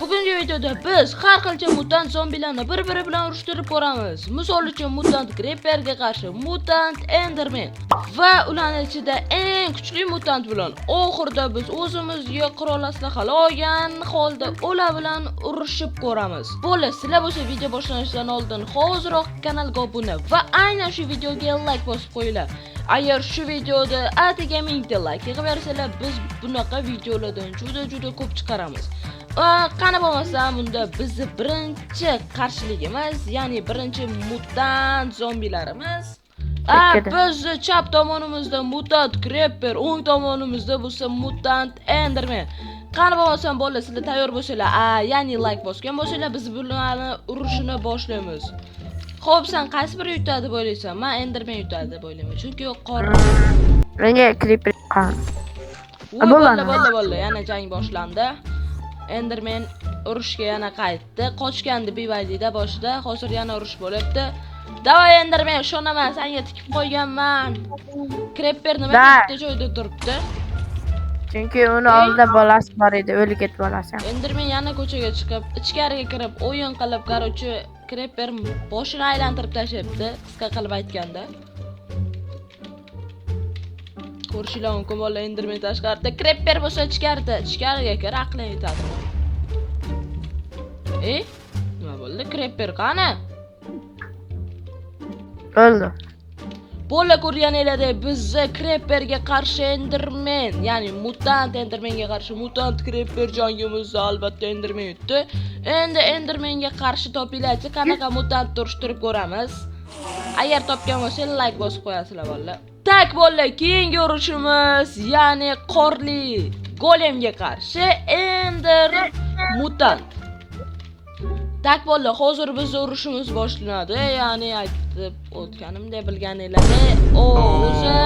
Bugungi videoda biz har xilcha mutant zombilarni bir-biri bilan urushtirib ko'ramiz. Misol uchun mutant Creeperga qarshi mutant Enderman va ularning ichida eng kuchli mutant bilan oxirida biz o'zimizga qurol aslahalar olgan holda ular bilan urushib ko'ramiz. Bo'ldi, sizlar bo'lsa video boshlanishidan oldin hoziroq kanalga obuna va aynan shu videoga like bosib qo'yinglar. Agar shu videoda atiga 1000 ta like yig'aversalar, biz bunaqa videolardan juda ko'p chiqaramiz. Qani bo'lmasa, bunda bizni birinchi qarshiligimiz, ya'ni birinchi mutant zombilarimiz. Bizni chap tomonimizda mutant Creeper, o'ng tomonimizda bo'lsa mutant Enderman. Qani bo'lmasa, bo'ldi, sizlar tayyor bo'lsanglar, ya'ni like bosgan bo'lsanglar, biz bularni urushini boshlaymiz. Xo'p, sen qaysi biri yutadi deb o'ylaysan? Men Enderman yutadi deb o'ylayman. Chunki u qor. Menga Creeper qan. Bo'ldi. Yana jang boshlandi. Enderman urushga yana qaytdi. Qochgandi BYDda boshida. Hozir yana urush bo'lyapti. Davay Enderman, ishonaman, senga tikib qo'yganman. Creeper nima bitta joyda turibdi? Chunki uni oldida bolasi bor edi, o'lib ketib bolasi. Enderman yana ko'chaga chiqib, ichkariga kirib, o'yin qilib, qarochi Creeper boshini aylantirib tashlabdi, qisqa qilib aytganda. Ko'rishinglar mumkin bo'ladi, Enderman tashqarida, Creeper bo'lsa ichkarida, ichkariga kir, aqling yetadi. Nima bo'ldi? Creeper qani? O'ldi. Bo'la ko'rganinglardek, bizga Creeperga qarshi Enderman, ya'ni mutant Endermanga qarshi mutant Creeper jangimizda albatta Enderman yutdi. Endi Endermanga qarshi topinglarchi, qanaqa mutant urushtirib ko'ramiz. Agar topgan bo'lsangiz like bosib qo'yasizlar bolalar. Tak bolalar, keyingi urushimiz, ya'ni qorli golemga qarshi Ender mutant. Tak bolalar, hozir bizning urushimiz boshlanadi. Ya'ni aytib o'tganimdek, bilganinglardek, o'zi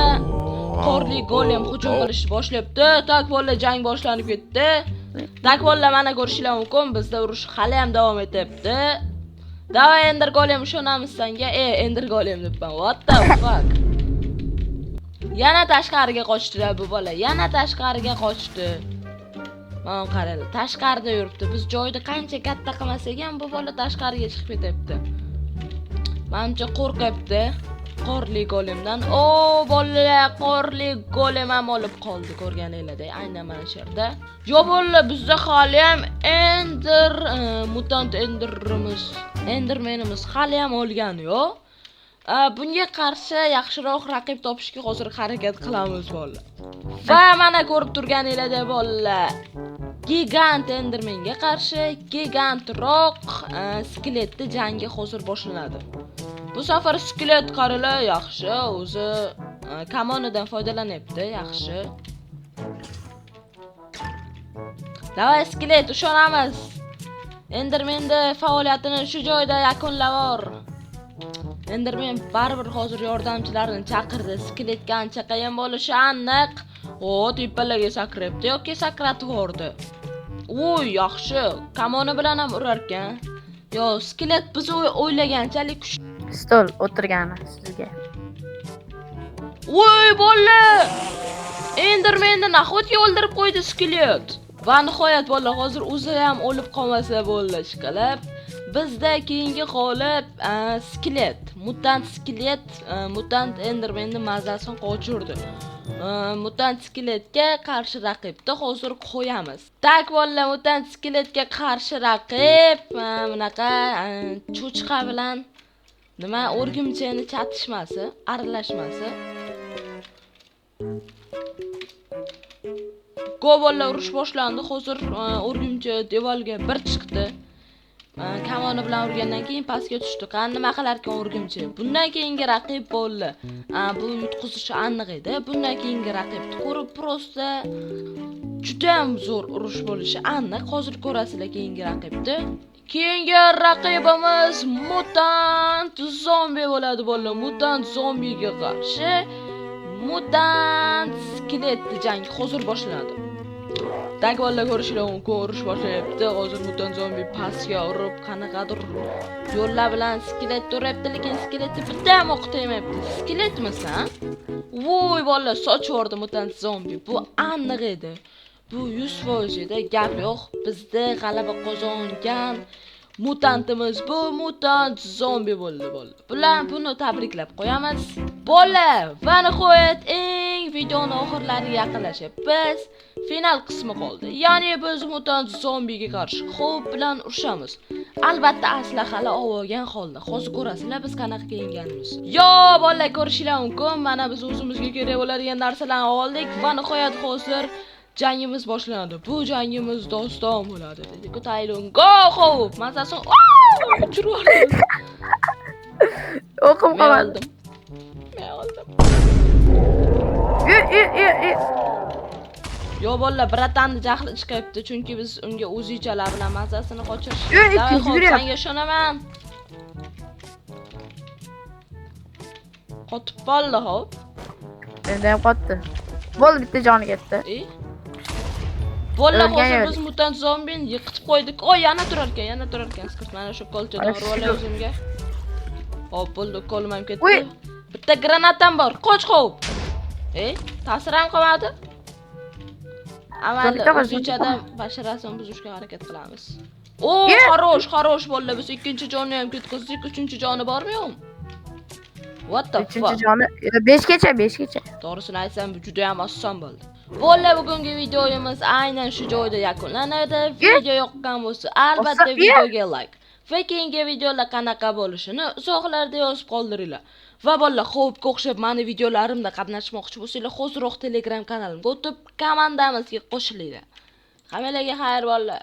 qorli golem hujum qilishni boshlabdi. Tak bolalar, jang boshlanib ketdi. Tak bolalar, mana ko'rishinglar mumkin, bizda urush hali ham davom etyapti. Davay Ender golem, ishonamiz senga. Ender golem debman. What the fuck? Yana tashqariga qochdilar bu bola. Yana tashqariga qochdi. Mana qaranglar, tashqarida yuribdi. Biz joyda qancha katta qilmasak ham bu bola tashqariga chiqib ketyapti. Menimcha qo'rqyapti qorli golemdan. Bolalar, qorli golem ham olib qoldi, ko'rganinglardek, aynan mana shu yerda. Yo bolalar, bizda hali ham mutant Endermanimiz hali ham olgani yo'q. Bunga qarshi yaxshiroq raqib topishga hozir harakat qilamiz bolalar. Va mana ko'rib turganinglardek bolalar, gigant Endermanga qarshi gigantroq skeletni jangi hozir boshlanadi. Bu safar skelet qarilar yaxshi, o'zi kamonidan foydalanyapti, yaxshi. Davay skelet, ishonamiz. Endermanda faoliyatini shu joyda yakunlab. Enderman baribir hozir yordamchilarini chaqirdi. Skeletga ancha qiyin bo'lishi aniq. Tepalarga sakrabdi yoki sakratib yubordi. Yaxshi. Kamoni bilan ham urar ekan. Yo, skelet biz o'ylaganchalik kuchli. Stol o'tirgani sizga. Bola! Endermanni nahotki o'ldirib qo'ydi skelet. Va nihoyat bola, hozir o'zi ham o'lib qolmasa bo'ldi ishqilib. Bizda keyingi g'olib skelet, mutant Endermanni mazasini qochirdi. Mutant skeletga qarshi raqibni hozir qo'yamiz. Tak bolalar, mutant skeletga qarshi raqib bunaqa cho'chqa bilan nima o'rgimchini chatishmasi, aralashmasi. Bolalar, urush boshlandi. Hozir o'rgimchi devorga bir chiqdi. Kamoni bilan urgandan keyin pastga tushdi. Nima qilar ekan o'rgimchi? Bundan keyingi raqib bo'ldi. Bu yutqizishi aniq edi. Bundan keyingi raqibni ko'rib, prosta juda ham zo'r urush bo'lishi aniq. Hozir ko'rasizlar keyingi raqibni. Keyingi raqibimiz mutant zombi bo'ladi bolalar. Mutant zombiga qarshi mutant skeletni jangi hozir boshlanadi. Tak bolalar, ko'rishinglar mumkin, urush boshlanyapti. Hozir mutant zombi pastga urib, qanaqadir yo'llar bilan skelet uryapti, lekin skeletni bitta ham o'q tegmayapti. Skeletmisan? Bolalar, soch yubordi mutant zombi. Bu aniq edi. Bu 100% ida gap yo'q. Bizda g'alaba qozongan mutantimiz bu mutant zombi bo'ldi. Bilan buni tabriklab qo'yamiz. Bolalar, va nihoyat eng videoni oxirlariga yaqinlashyapmiz. Final qismi qoldi. Ya'ni biz mutant zombiga qarshi xo'p bilan urushamiz. Albatta aslahalar olgan holda. Hozir ko'rasizlar biz qanaqa kiyinganimiz. Yo, bolalar ko'rishinglar mumkin. Mana biz o'zimizga kerak bo'ladigan narsalarni oldik va nihoyat hozir jangimiz boshlanadi. Bu jangimiz doston bo'ladi. Dedi ko'tayling. Go xo'p. Masasin. Uchirib oldim. O'qib qoldim. Men oldim. Yu. Yo bolalar, bratanni jahli chiqyapti, chunki biz unga o'zichalar bilan mazasini qochirishdik. Yo, Davay, xo'p, yugurib. senga ishonaman. Qotib qoldi, xo'p. Endi ham qotdi. Bo'ldi, bitta joni ketdi. Bolalar, O'lgan hozir yo'q. biz mutant zombini yiqitib qo'ydik. Oy, yana turar ekan. Skirt mana shu kolchadan urib olay o'zimga. Hop, bo'ldi, qo'lim ham ketdi. Uy. Bitta granatam bor. Qoch, xo'p. Ta'sir ham qilmadi. Amalda o'zichadan basharasini buzishga harakat qilamiz. O, xarosh bolalar, biz ikkinchi jonni ham ketkizdik, uchinchi joni bormi yo'qmi? What the fuck? Uchinchi joni 5 gacha. To'g'risini aytsam, bu juda ham oson bo'ldi. Bolalar, bugungi videomiz aynan shu joyda yakunlanadi. Video yoqqan bo'lsa, albatta videoga like va keyingi videolar qanaqa bo'lishini izohlarda yozib qoldiringlar. Va bolalar, xo'pga o'xshab meni videolarimda qatnashmoqchi bo'lsanglar, hoziroq Telegram kanalimga o'tib, komandamizga qo'shilinglar. Hammalarga xayr bolalar.